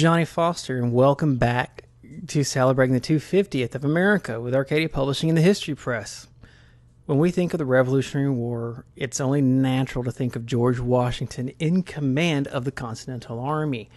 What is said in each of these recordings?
Johnny Foster, and welcome back to celebrating the 250th of America with Arcadia Publishing and the History Press. When we think of the Revolutionary War, it's only natural to think of George Washington in command of the Continental Army.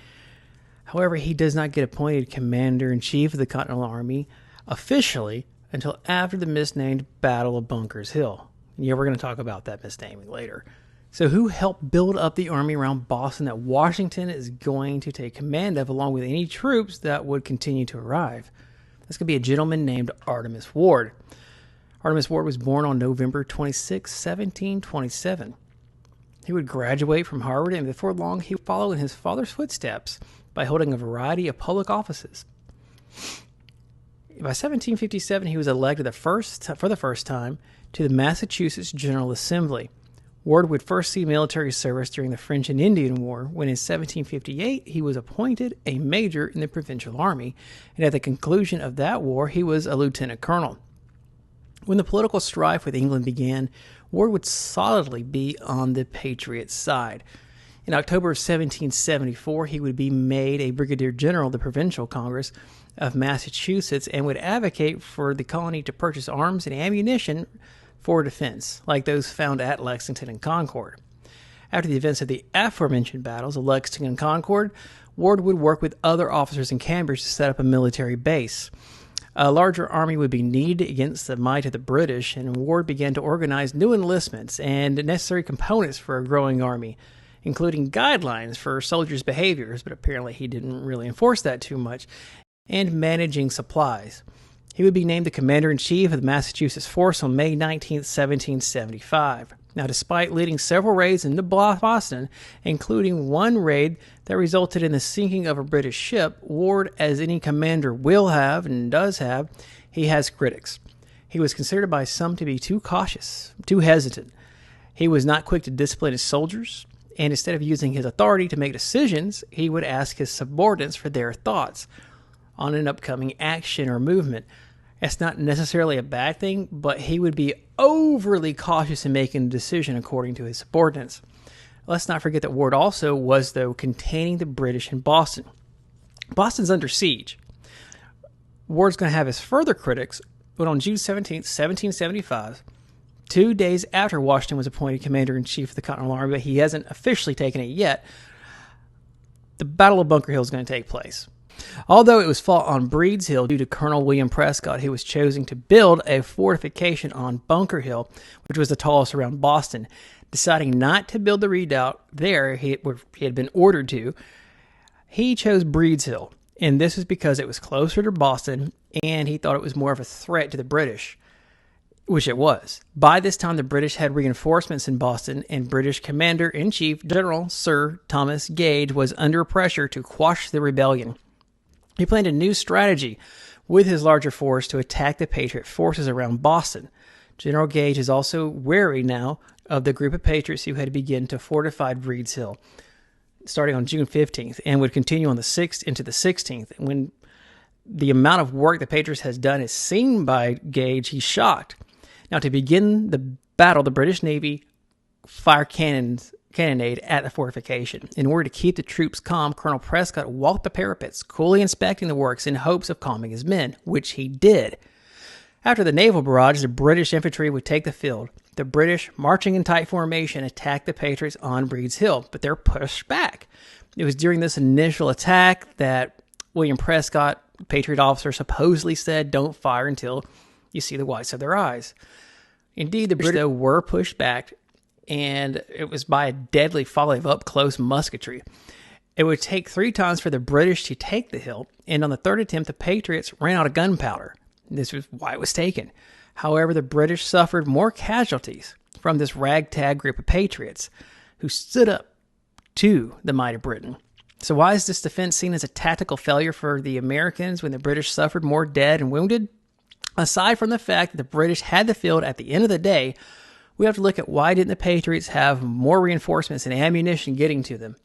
However, he does not get appointed Commander-in-Chief of the Continental Army officially until after the misnamed Battle of Bunker's Hill. Yeah, we're going to talk about that misnaming later. So who helped build up the army around Boston that Washington is going to take command of, along with any troops that would continue to arrive? This could be a gentleman named Artemas Ward. Artemas Ward was born on November 26, 1727. He would graduate from Harvard, and before long, he would follow in his father's footsteps by holding a variety of public offices. By 1757, he was elected for the first time to the Massachusetts General Assembly. Ward would first see military service during the French and Indian War, when in 1758 he was appointed a major in the Provincial Army, and at the conclusion of that war he was a lieutenant colonel. When the political strife with England began, Ward would solidly be on the Patriots' side. In October of 1774, he would be made a brigadier general of the Provincial Congress of Massachusetts and would advocate for the colony to purchase arms and ammunition for defense, like those found at Lexington and Concord. After the events of the aforementioned battles of Lexington and Concord, Ward would work with other officers in Cambridge to set up a military base. A larger army would be needed against the might of the British, and Ward began to organize new enlistments and necessary components for a growing army, including guidelines for soldiers' behaviors, but apparently he didn't really enforce that too much, and managing supplies. He would be named the Commander-in-Chief of the Massachusetts Force on May 19, 1775. Now, despite leading several raids into Boston, including one raid that resulted in the sinking of a British ship, Ward, as any commander will have and does have, he has critics. He was considered by some to be too cautious, too hesitant. He was not quick to discipline his soldiers, and instead of using his authority to make decisions, he would ask his subordinates for their thoughts on an upcoming action or movement. That's not necessarily a bad thing, but he would be overly cautious in making a decision according to his subordinates. Let's not forget that Ward also was, though, containing the British in Boston. Boston's under siege. Ward's going to have his further critics, but on June 17, 1775, 2 days after Washington was appointed Commander-in-Chief of the Continental Army, but he hasn't officially taken it yet, the Battle of Bunker Hill is going to take place. Although it was fought on Breed's Hill due to Colonel William Prescott, who was chosen to build a fortification on Bunker Hill, which was the tallest around Boston. Deciding not to build the redoubt there he had been ordered to, he chose Breed's Hill, and this was because it was closer to Boston, and he thought it was more of a threat to the British, which it was. By this time, the British had reinforcements in Boston, and British Commander-in-Chief General Sir Thomas Gage was under pressure to quash the rebellion. He planned a new strategy with his larger force to attack the Patriot forces around Boston. General Gage is also wary now of the group of Patriots who had begun to fortify Breed's Hill, starting on June 15th, and would continue on the 6th into the 16th. When the amount of work the Patriots has done is seen by Gage, he's shocked. Now, to begin the battle, the British Navy fired cannonade at the fortification. In order to keep the troops calm, Colonel Prescott walked the parapets, coolly inspecting the works in hopes of calming his men, which he did. After the naval barrage, the British infantry would take the field. The British, marching in tight formation, attacked the Patriots on Breed's Hill, but they're pushed back. It was during this initial attack that William Prescott, Patriot officer, supposedly said, "Don't fire until you see the whites of their eyes." Indeed, the British, though, were pushed back, and it was by a deadly volley of up-close musketry. It would take 3 times for the British to take the hill, and on the third attempt, the Patriots ran out of gunpowder. This was why it was taken. However, the British suffered more casualties from this ragtag group of Patriots who stood up to the might of Britain. So why is this defense seen as a tactical failure for the Americans when the British suffered more dead and wounded? Aside from the fact that the British had the field at the end of the day, we have to look at why didn't the Patriots have more reinforcements and ammunition getting to them.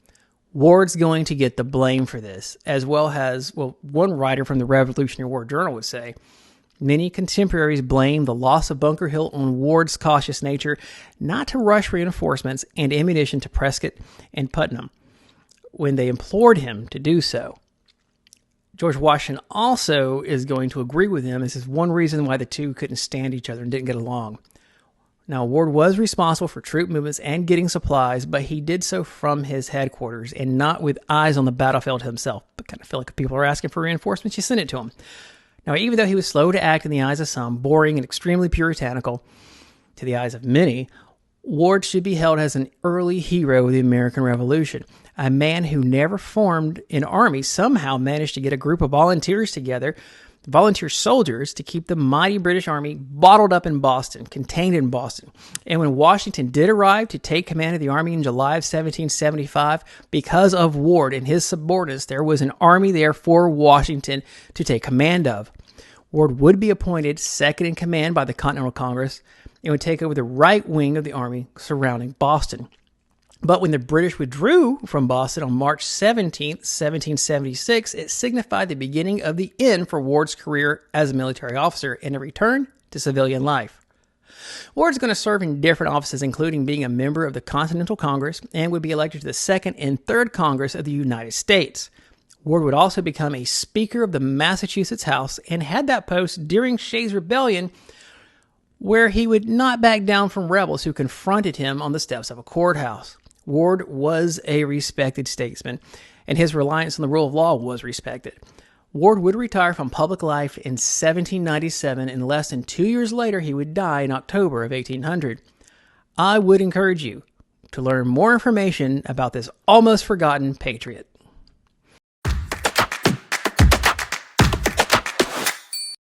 Ward's going to get the blame for this, as well as, one writer from the Revolutionary War Journal would say, many contemporaries blame the loss of Bunker Hill on Ward's cautious nature not to rush reinforcements and ammunition to Prescott and Putnam when they implored him to do so. George Washington also is going to agree with him. This is one reason why the two couldn't stand each other and didn't get along. Now, Ward was responsible for troop movements and getting supplies, but he did so from his headquarters and not with eyes on the battlefield himself. But kind of feel like if people are asking for reinforcements, you send it to him. Now, even though he was slow to act in the eyes of some, boring and extremely puritanical to the eyes of many, Ward should be held as an early hero of the American Revolution. A man who never formed an army somehow managed to get a group of volunteers together, volunteer soldiers, to keep the mighty British Army bottled up in Boston, contained in Boston. And when Washington did arrive to take command of the army in July of 1775, because of Ward and his subordinates, there was an army there for Washington to take command of. Ward would be appointed second in command by the Continental Congress and would take over the right wing of the army surrounding Boston. But when the British withdrew from Boston on March 17, 1776, it signified the beginning of the end for Ward's career as a military officer and a return to civilian life. Ward's going to serve in different offices, including being a member of the Continental Congress, and would be elected to the Second and Third Congress of the United States. Ward would also become a Speaker of the Massachusetts House and had that post during Shays' Rebellion, where he would not back down from rebels who confronted him on the steps of a courthouse. Ward was a respected statesman, and his reliance on the rule of law was respected. Ward would retire from public life in 1797, and less than 2 years later, he would die in October of 1800. I would encourage you to learn more information about this almost forgotten patriot.